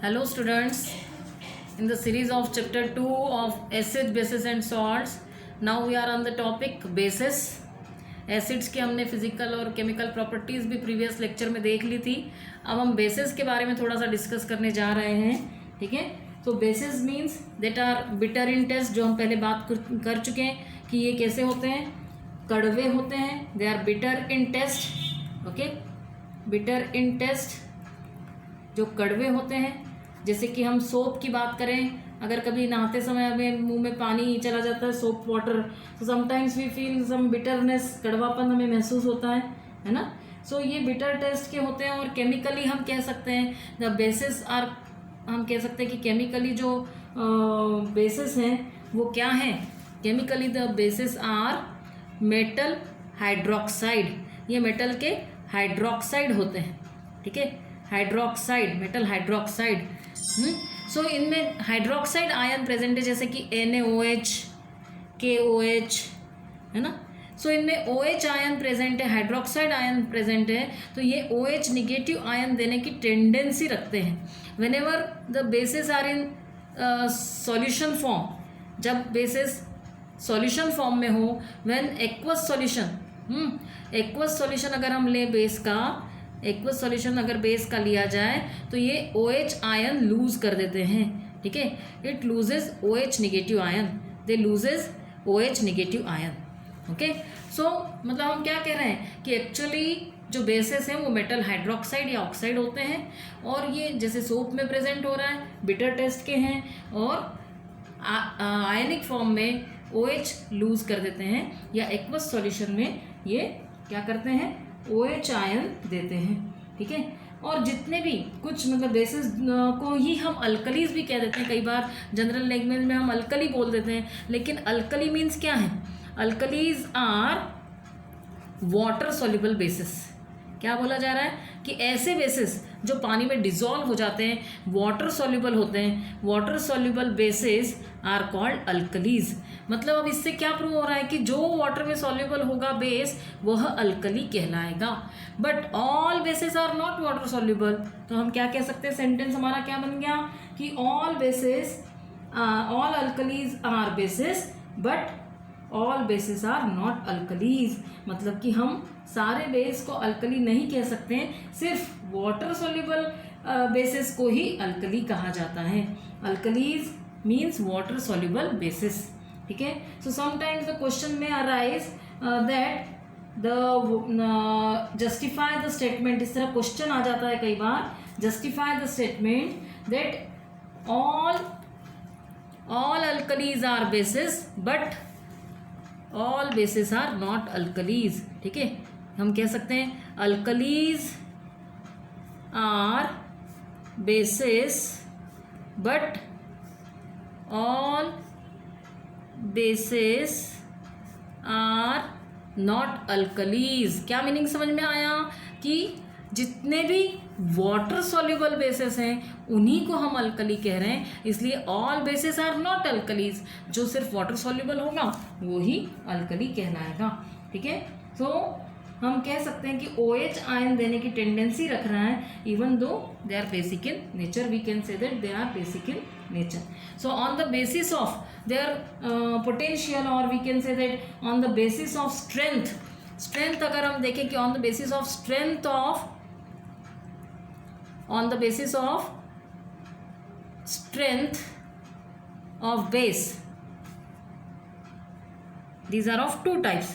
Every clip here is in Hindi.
Hello students, in the series of chapter 2 of acids, bases and salts, now we are on the topic bases. Acids की हमने फिजिकल और केमिकल प्रॉपर्टीज़ भी प्रीवियस लेक्चर में देख ली थी. अब हम बेसिस के बारे में थोड़ा सा डिस्कस करने जा रहे हैं. ठीक है, तो bases means that are bitter in taste, जो हम पहले बात कर चुके हैं कि ये कैसे होते हैं, कड़वे होते हैं. They are bitter in taste. Okay, bitter in taste जो कड़वे होते हैं. जैसे कि हम सोप की बात करें, अगर कभी नहाते समय हमें मुंह में पानी चला जाता है, सोप वाटर, तो sometimes we feel some bitterness, कड़वापन हमें महसूस होता है ना. सो ये बिटर टेस्ट के होते हैं. और केमिकली हम कह सकते हैं द बेसिस आर, हम कह सकते हैं कि केमिकली जो बेसिस हैं वो क्या हैं. Chemically the bases are metal hydroxide. ये मेटल के हाइड्रोक्साइड होते हैं. ठीक है, हाइड्रोक्साइड, मेटल हाइड्रोक्साइड. सो इनमें हाइड्रोक्साइड आयन प्रेजेंट है, जैसे कि NaOH, KOH, है ना. सो इनमें OH आयन प्रेजेंट है, हाइड्रोक्साइड आयन प्रेजेंट है. तो ये OH निगेटिव आयन देने की टेंडेंसी रखते हैं. Whenever the bases are in solution form, जब बेसिस सॉल्यूशन फॉर्म में हो, when aqueous solution, aqueous solution अगर हम ले बेस का, एक्वस सॉल्यूशन अगर बेस का लिया जाए तो ये OH आयन लूज कर देते हैं. ठीक है, it loses OH negative ion, they loses OH negative ion. Okay, so मतलब हम क्या कह रहे हैं कि एक्चुअली जो बेसिस हैं वो मेटल हाइड्रोक्साइड या ऑक्साइड होते हैं. और ये जैसे सोप में प्रेजेंट हो रहा है, बिटर टेस्ट के हैं, और आयनिक फॉर्म में OH लूज कर देते हैं, या एक्वस सॉल्यूशन में ये क्या करते हैं, OH आयन देते हैं. ठीक है, और जितने भी कुछ मतलब बेसिस को ही हम अल्कलीज भी कह देते हैं. कई बार जनरल लैंग्वेज में हम अल्कली बोल देते हैं, लेकिन अल्कली मीन्स क्या है. Alkalis are water soluble bases. क्या बोला जा रहा है कि ऐसे बेसिस जो पानी में डिजॉल्व हो जाते हैं, वाटर सॉल्युबल होते हैं, water soluble bases are called alkalis. मतलब अब इससे क्या प्रूव हो रहा है कि जो वाटर में सॉल्युबल होगा बेस, वह अल्कली कहलाएगा. But all bases are not water soluble. तो हम क्या कह सकते हैं, सेंटेंस हमारा क्या बन गया कि all bases, all alkalis are bases but all bases are not alkalis. मतलब कि हम सारे बेस को अल्कली नहीं कह सकते हैं, सिर्फ वाटर सॉल्युबल बेसिस को ही अल्कली कहा जाता है. Alkalis means water soluble bases. ठीक है, सो समटाइम्स द क्वेश्चन में arise that the justify the statement. इस तरह क्वेश्चन आ जाता है कई बार, justify the statement that all alkalis are bases but all bases are not alkalis. ठीक है, हम कह सकते हैं alkalis are bases but all bases are not alkalis. क्या मीनिंग समझ में आया कि जितने भी वाटर सॉल्युबल बेसिस हैं उन्हीं को हम अल्कली कह रहे हैं, इसलिए all bases are not alkalis. जो सिर्फ वाटर सॉल्युबल होगा वो ही अल्कली कहलाएगा. ठीक है, तो हम कह सकते हैं कि OH आयन देने की टेंडेंसी रख रहा है, even though they are basic in nature. We can say that they are basic in nature. So on the basis of their potential, और we can say that on the basis of strength. Strength अगर हम देखें कि on the basis of strength of, on the basis of strength of base, these are of two types,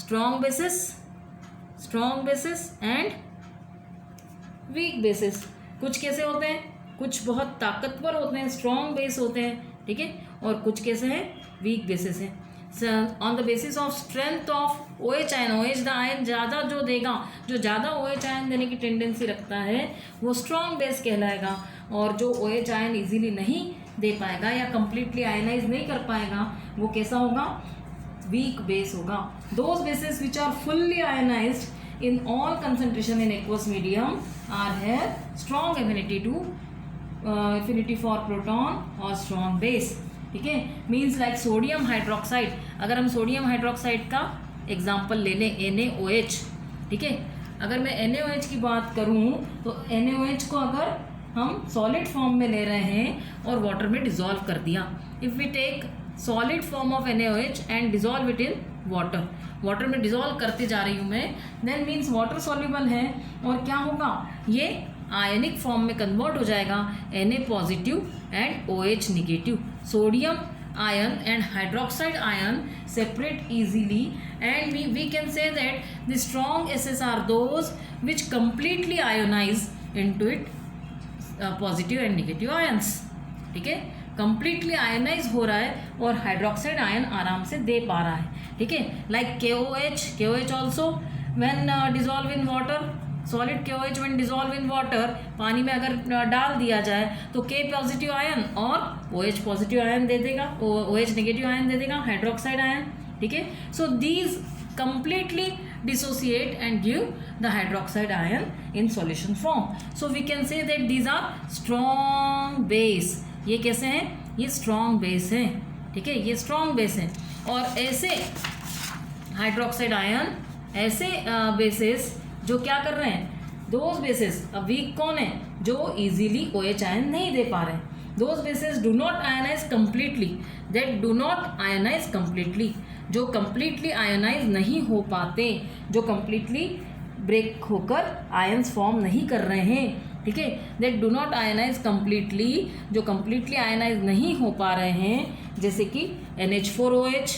strong basis and weak basis. कुछ कैसे होते हैं, कुछ बहुत ताकतवर होते हैं, स्ट्रॉन्ग बेस होते हैं. ठीक है, और कुछ कैसे हैं, वीक बेसिस हैं. On the basis of strength of OH ion, OH the ion ज़्यादा जो देगा, जो ज़्यादा OH आयन देने की टेंडेंसी रखता है वो स्ट्रॉन्ग बेस कहलाएगा. और जो OH आयन इजीली नहीं दे पाएगा या कंप्लीटली आयनाइज नहीं कर पाएगा, वो कैसा होगा, वीक बेस होगा. Those bases which are fully ionised in all concentration in aqueous medium are have strong affinity for proton और स्ट्रॉन्ग बेस. ठीक है, मीन्स लाइक सोडियम हाइड्रोक्साइड. अगर हम सोडियम हाइड्रोक्साइड का एग्जाम्पल ले लें, NaOH. ठीक है, अगर मैं NaOH की बात करूं तो NaOH को अगर हम सॉलिड फॉर्म में ले रहे हैं और वाटर में डिजॉल्व कर दिया. If we take solid form of NaOH and dissolve it in water, water में डिजॉल्व करते जा रही हूँ मैं, देन मीन्स वाटर सॉल्युबल है और क्या होगा, ये आयनिक फॉर्म में कन्वर्ट हो जाएगा Na positive and OH negative. Sodium ion and hydroxide ion separate easily, and we can say that the strong S's are those which completely ionize into it positive and negative ions. ठीक है, completely ionize हो रहा है और हाइड्रोक्साइड आयन आराम से दे पा रहा है. ठीक है, like KOH also when dissolve in water, solid KOH when dissolve in water, पानी में अगर डाल दिया जाए तो K पॉजिटिव आयन और OH पॉजिटिव आयन दे देगा, OH नेगेटिव आयन दे देगा, हाइड्रोक्साइड आयन. ठीक है, so these completely dissociate and give the hydroxide ion in solution form. So we can say that these are strong base. ये कैसे हैं, ये strong base हैं. ठीक है, ये strong base हैं. और ऐसे हाइड्रोक्साइड आयन, ऐसे बेसिस जो क्या कर रहे हैं, दोज बेसिस, अब वीक कौन है, जो इजीली OH आयन नहीं दे पा रहे हैं. Those bases do not ionise completely, that do not ionise completely, जो कम्प्लीटली आयनाइज नहीं हो पाते, जो कम्प्लीटली ब्रेक होकर आयन्स फॉर्म नहीं कर रहे हैं. ठीक है, that do not ionise completely, जो कम्प्लीटली आयनाइज नहीं हो पा रहे हैं, जैसे कि NH4OH,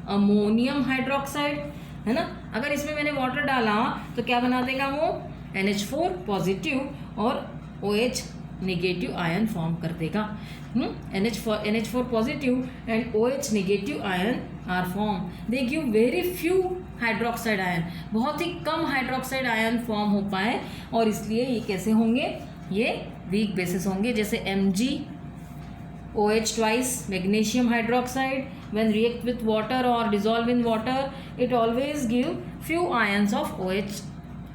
अमोनियम हाइड्रोक्साइड, है ना. अगर इसमें मैंने वाटर डाला तो क्या बना देगा वो, NH4 पॉजिटिव और OH नेगेटिव आयन फॉर्म कर देगा. NH4 positive and OH negative ion are form. They give very few hydroxide ion, बहुत ही कम हाइड्रोक्साइड आयन फॉर्म हो पाए, और इसलिए ये कैसे होंगे, ये वीक बेसिस होंगे. जैसे MgOH twice magnesium hydroxide, when react with water or dissolve in water, it always give few ions of OH.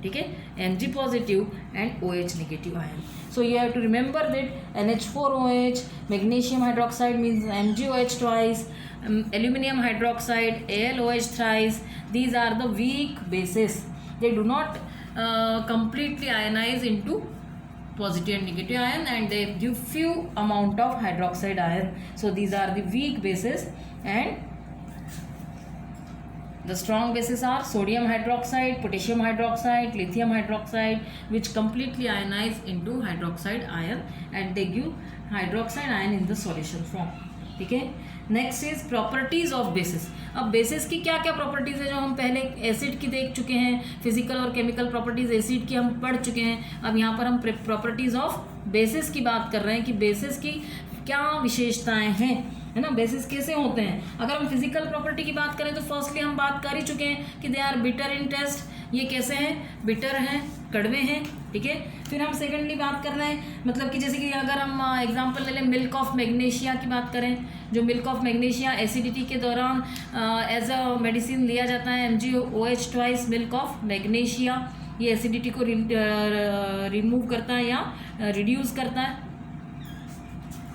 ठीक है, Mg positive and OH negative ion. So you have to remember that NH4OH, magnesium hydroxide means MgOH twice, aluminum hydroxide, AlOH thrice. These are the weak bases. They do not completely ionize into positive and negative ion, and they give few amount of hydroxide ion. So these are the weak bases, and the strong bases are sodium hydroxide, potassium hydroxide, lithium hydroxide, which completely ionize into hydroxide ion, and they give hydroxide ion in the solution form. ठीक है, next is properties of basis. अब बेसिस की क्या क्या प्रॉपर्टीज है, जो हम पहले एसिड की देख चुके हैं, फिजिकल और केमिकल प्रॉपर्टीज एसिड की हम पढ़ चुके हैं. अब यहाँ पर हम प्रॉपर्टीज ऑफ बेसिस की बात कर रहे हैं कि बेसिस की क्या विशेषताएं हैं, है ना. बेसिस कैसे होते हैं. अगर हम फिजिकल प्रॉपर्टी की बात करें तो फर्स्टली हम बात कर ही चुके हैं कि they are bitter in taste. ये कैसे हैं, बिटर हैं, कड़वे हैं. ठीक है, फिर हम सेकेंडली बात कर रहे हैं, मतलब कि जैसे कि अगर हम एग्जांपल ले लें मिल्क ऑफ मैग्नीशिया की बात करें, जो मिल्क ऑफ मैग्नीशिया एसिडिटी के दौरान एज अ मेडिसिन लिया जाता है, MgOH twice milk of magnesia. ये एसिडिटी को रिमूव करता है या रिड्यूस करता है.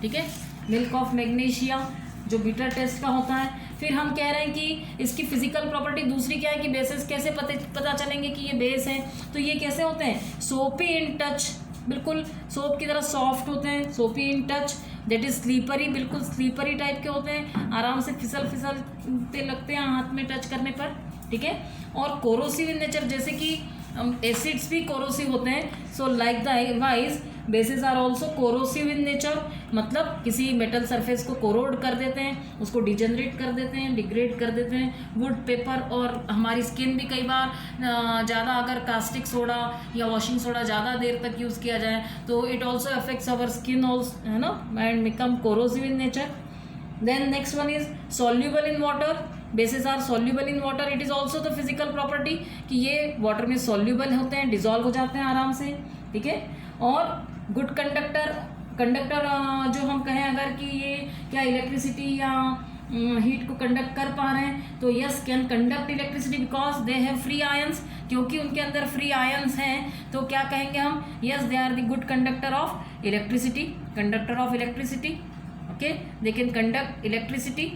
ठीक है, मिल्क ऑफ मैग्नीशिया जो बिटर टेस्ट का होता है. फिर हम कह रहे हैं कि इसकी फिजिकल प्रॉपर्टी दूसरी क्या है कि बेसिस कैसे पता चलेंगे कि ये बेस है. तो ये कैसे होते हैं, सोपी इन टच, बिल्कुल सोप की तरह सॉफ्ट होते हैं. सोपी in touch, that is slippery, बिल्कुल स्लीपरी टाइप के होते हैं, आराम से फिसलते लगते हैं हाथ में टच करने पर. ठीक है, और कोरोसिव इन नेचर, जैसे कि एसिड्स भी कोरोसिव होते हैं. So like the wise bases are also corrosive in nature, मतलब किसी मेटल सरफेस को कोरोड कर देते हैं, उसको डिजेनरेट कर देते हैं, डिग्रेड कर देते हैं. वुड, पेपर और हमारी स्किन भी कई बार ज़्यादा अगर कास्टिक सोडा या वॉशिंग सोडा ज़्यादा देर तक यूज़ किया जाए तो it also affects our skin also, है ना, and become corrosive in nature. Then next one is soluble in water. Bases are soluble in water. It is also the physical property कि ये वाटर में सॉल्यूबल होते हैं, डिजॉल्व हो जाते हैं आराम से. ठीक है, और गुड कंडक्टर जो हम कहें अगर कि ये क्या इलेक्ट्रिसिटी या हीट को कंडक्ट कर पा रहे हैं, तो yes can conduct electricity because they have free ions. क्योंकि उनके अंदर फ्री आयंस हैं तो क्या कहेंगे हम, yes they are the good conductor of electricity. Conductor of electricity, okay, they can conduct electricity.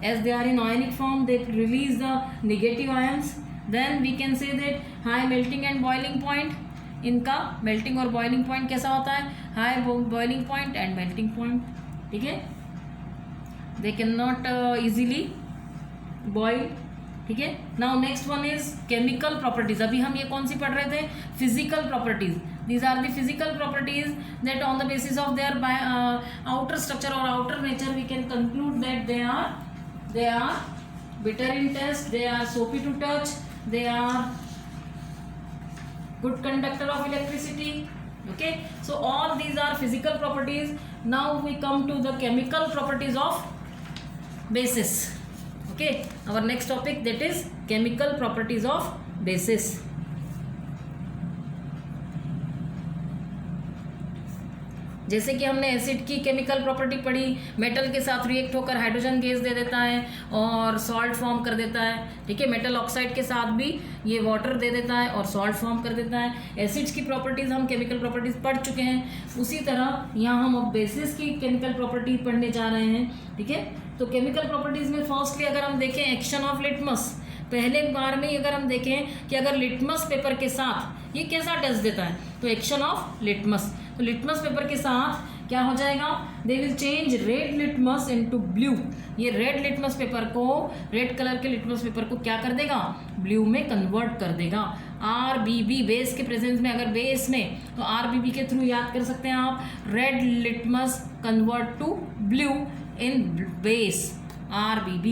As they are in ionic form, they release the negative ions. Then we can say that high melting and boiling point. इनका मेल्टिंग और बॉइलिंग पॉइंट कैसा होता है, high boiling point and melting point, ठीक है। They can not easily boil, ठीक है। Now next one is chemical properties. अभी हम ये कौन सी पढ़ रहे थे, physical properties. These are the physical properties that on the basis of their outer structure और outer nature we can conclude that they are bitter in taste, they are soapy to touch, they are good conductor of electricity, okay. So all these are physical properties. Now we come to the chemical properties of bases, okay. Our next topic, that is chemical properties of bases. जैसे कि हमने एसिड की केमिकल प्रॉपर्टी पढ़ी, मेटल के साथ रिएक्ट होकर हाइड्रोजन गैस दे देता है और सॉल्ट फॉर्म कर देता है, ठीक है। मेटल ऑक्साइड के साथ भी ये वाटर दे देता है और सॉल्ट फॉर्म कर देता है। एसिड्स की प्रॉपर्टीज़ हम केमिकल प्रॉपर्टीज़ पढ़ चुके हैं, उसी तरह यहाँ हम अब बेसिस की केमिकल प्रॉपर्टी पढ़ने जा रहे हैं, ठीक है। तो केमिकल प्रॉपर्टीज़ में फर्स्टली अगर हम देखें एक्शन ऑफ लिटमस, पहले बार में ही अगर हम देखें कि अगर लिटमस पेपर के साथ ये कैसा टेस्ट देता है, तो एक्शन ऑफ लिटमस, तो लिटमस पेपर के साथ क्या हो जाएगा, they will change red litmus into blue. ये रेड लिटमस पेपर को, रेड कलर के लिटमस पेपर को क्या कर देगा, ब्लू में कन्वर्ट कर देगा। RBB बेस के प्रेजेंस में, अगर बेस में, तो RBB के थ्रू याद कर सकते हैं आप, red litmus convert to blue in base, RBB,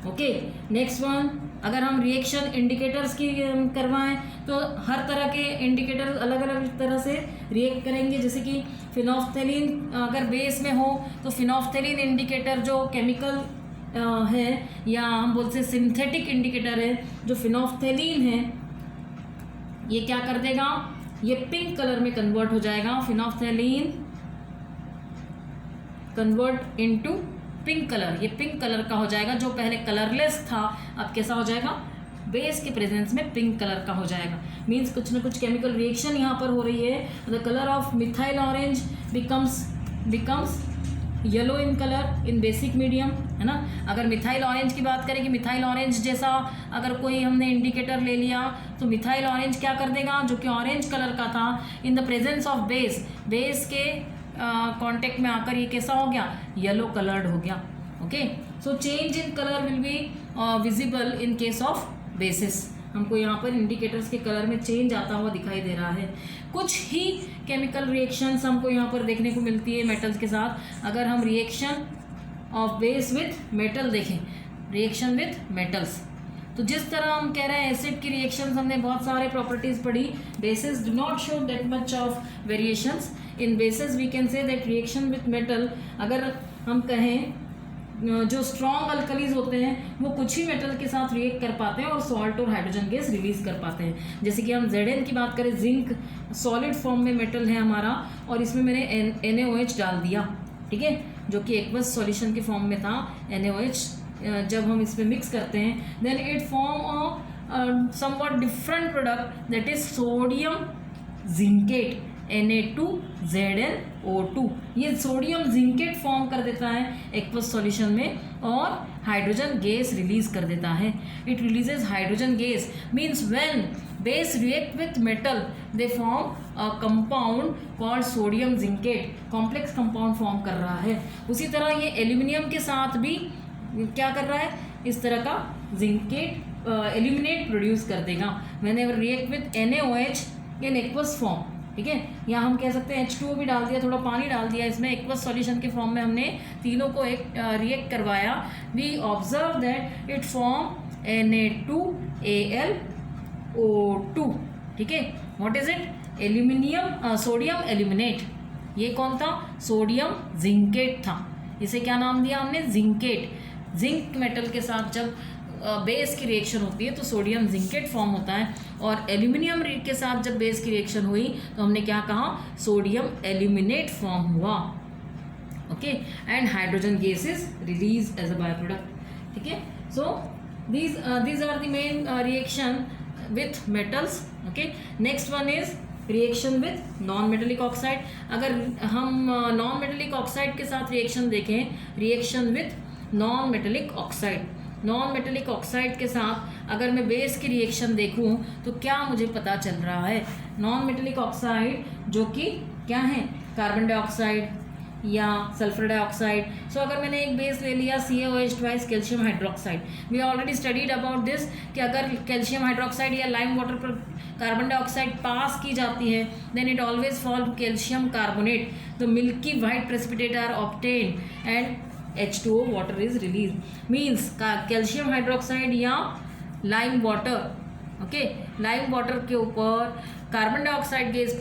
okay. Next one, अगर हम रिएक्शन इंडिकेटर्स की करवाएं तो हर तरह के इंडिकेटर अलग अलग तरह से रिएक्ट करेंगे। जैसे कि फिनोफ्थेलिन अगर बेस में हो तो फिनोफ्थेलिन इंडिकेटर जो केमिकल है, या हम बोलते हैं सिंथेटिक इंडिकेटर है, जो फिनोफ्थेलिन है, ये क्या कर देगा, ये पिंक कलर में कन्वर्ट हो जाएगा। Phenolphthalein convert into pink colour, ये पिंक कलर का हो जाएगा। जो पहले कलरलेस था अब कैसा हो जाएगा, बेस के प्रेजेंस में पिंक कलर का हो जाएगा। मीन्स कुछ ना कुछ केमिकल रिएक्शन यहाँ पर हो रही है। The colour of methyl orange becomes yellow in colour in basic medium, है ना। अगर मिथाइल ऑरेंज की बात करें कि मिथाइल ऑरेंज जैसा अगर कोई हमने इंडिकेटर ले लिया तो मिथाइल ऑरेंज क्या कर देगा, जो कि ऑरेंज कलर का था, in the presence of base के कांटेक्ट में आकर ये कैसा हो गया, येलो कलर्ड हो गया, okay. So change in colour will be visible in case of basis. हमको यहाँ पर इंडिकेटर्स के कलर में चेंज आता हुआ दिखाई दे रहा है। कुछ ही केमिकल रिएक्शंस हमको यहाँ पर देखने को मिलती है मेटल्स के साथ। अगर हम reaction of base with metal देखें, रिएक्शन विथ मेटल्स, तो जिस तरह हम कह रहे हैं एसिड की रिएक्शंस हमने बहुत सारे प्रॉपर्टीज पढ़ी, bases do not show that much of variations. In bases we can say that reaction with metal, अगर हम कहें जो स्ट्रॉन्ग अल्कलीज होते हैं वो कुछ ही मेटल के साथ रिएक्ट कर पाते हैं और सॉल्ट और हाइड्रोजन गैस रिलीज कर पाते हैं। जैसे कि हम Zn की बात करें, जिंक सॉलिड फॉर्म में मेटल है हमारा और इसमें मैंने NaOH डाल दिया, ठीक है, जो कि एक्वस सॉल्यूशन के फॉर्म में था। NaOH जब हम इसमें मिक्स करते हैं then it form a somewhat different product that is sodium zincate, Na2ZnO2। ये सोडियम जिंकेट फॉर्म कर देता है एक्वस सॉल्यूशन में और हाइड्रोजन गैस रिलीज कर देता है। It releases hydrogen gas, means when base react with metal they form a compound called sodium zincate, complex compound form कर रहा है। उसी तरह ये एल्यूमिनियम के साथ भी क्या कर रहा है, इस तरह का जिंकेट एल्यूमिनेट प्रोड्यूस कर देगा when ever react with NaOH in aqueous form, ठीक है। या हम कह सकते हैं H2O भी डाल दिया, थोड़ा पानी डाल दिया इसमें, एक्वस सॉल्यूशन के फॉर्म में हमने तीनों को एक रिएक्ट करवाया। We observe that it form Na2AlO2, ठीक है। What is it, aluminium sodium aluminate. ये कौन था, सोडियम जिंकेट था। इसे क्या नाम दिया हमने, जिंकेट। जिंक मेटल के साथ जब बेस की रिएक्शन होती है तो सोडियम जिंकेट फॉर्म होता है, और एल्यूमिनियम के साथ जब बेस की रिएक्शन हुई तो हमने क्या कहा, सोडियम एल्यूमिनेट फॉर्म हुआ, okay. And hydrogen gas is release as a by product, ठीक है। सो these are the main reaction with metals, okay. Next one is reaction with non metallic oxide. अगर हम non metallic oxide के साथ reaction देखें, reaction with non metallic oxide, non metallic oxide के साथ अगर मैं बेस की रिएक्शन देखूं तो क्या मुझे पता चल रहा है? नॉन मेटेलिक ऑक्साइड जो कि क्या है, कार्बन डाइऑक्साइड या सल्फर डाइऑक्साइड। सो अगर मैंने एक बेस ले लिया CaOH twice calcium hydroxide, we already studied about this कि अगर कैल्शियम हाइड्रोक्साइड या लाइम वाटर पर कार्बन डाइऑक्साइड पास की जाती है then it always fall to calcium carbonate, the milky white precipitate are obtained and H2O water is release. Means calcium hydroxide या lime water, okay, lime water के ऊपर कार्बन डाइऑक्साइड गैस